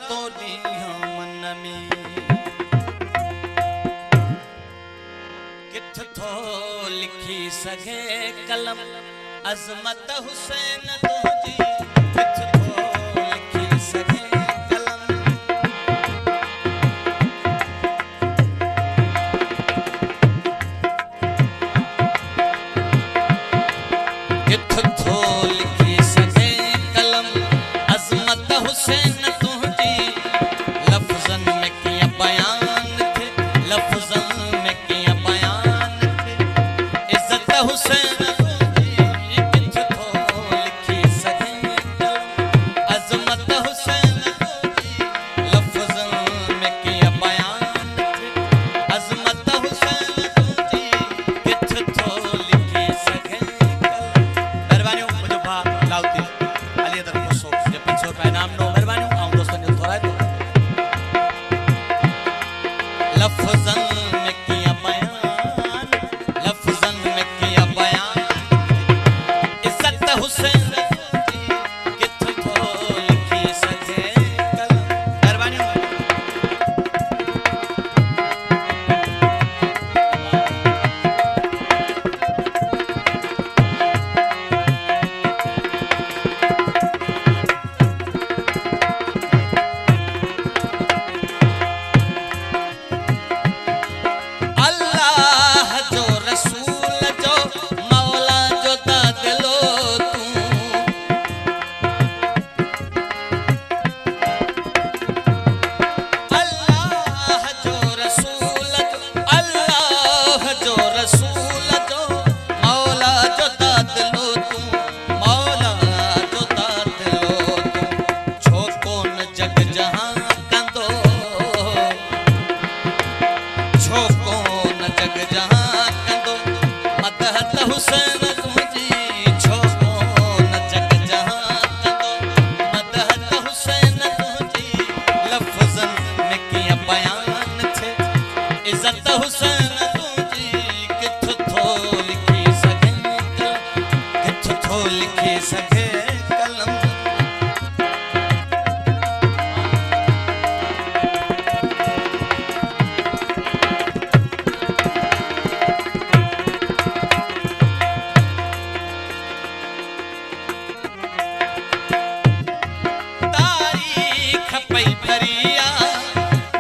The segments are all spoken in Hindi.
तो ॾींहं मन में किथ थो लिखी सघे कलम अज़मत हुसैन तुंहिंजी किथ थो लिखी सघे कलम किथ थो लिखी सघे कलम अज़मत हुसैन तुंहिंजी लफ़्ज़नि में कीअं बयान थे लफ़्ज़नि में कीअं बयान थे इज़्ज़त हुसैन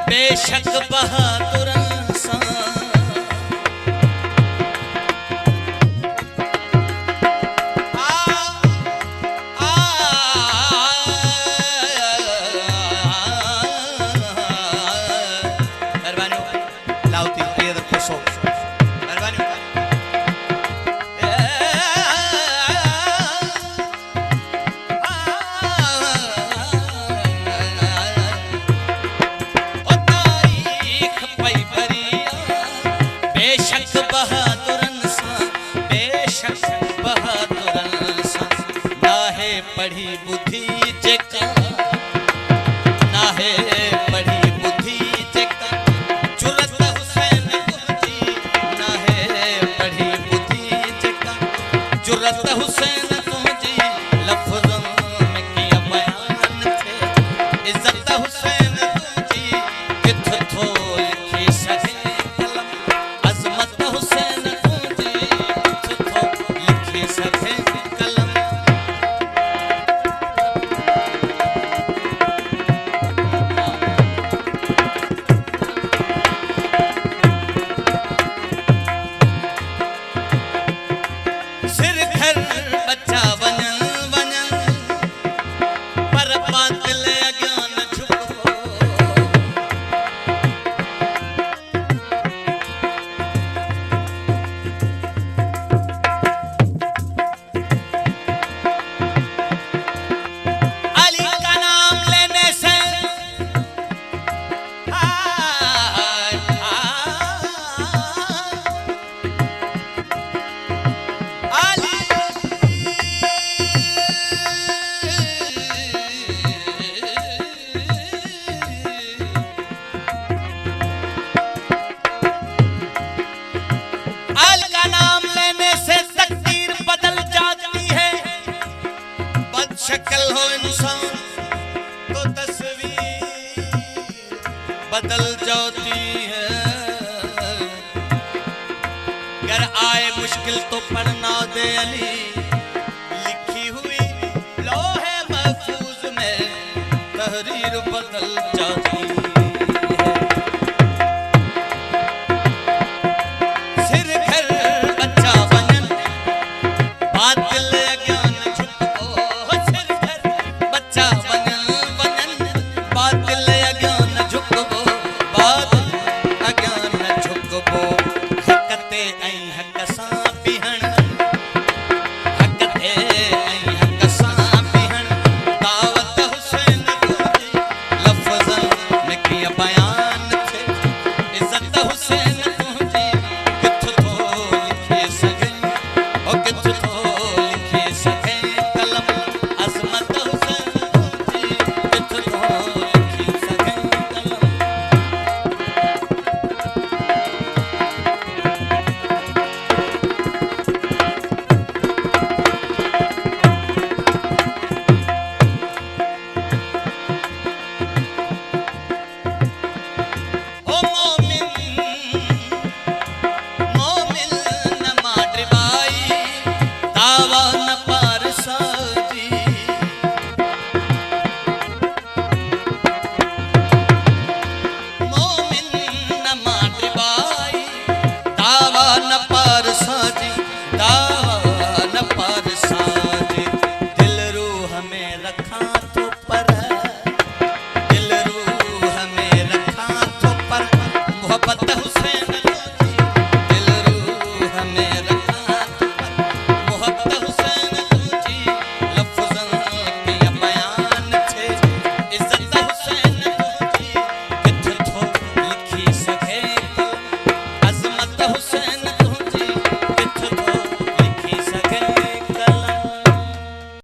बेशक बहादुरन सां पढ़ी बुद्धि जेका नाहे पढ़ी बुद्धि जेका जुरत हुसैन तुंहिंजी नाहे पढ़ी बुद्धि जेका जुरत हुसैन तुंहिंजी लफ़्ज़नि में कीअं बयान थे इज़्ज़त हुसैन तुंहिंजी किथ थो लिखी सघे कलम अज़मत हुसैन तुंहिंजी किथ थो लिखी सघे पर बातिल अज्ञान झुको बदल जाती है। अगर आए मुश्किल तो पढ़ना दे अली, लिखी हुई लोहे महफूज में तहरीर बदल जाती है।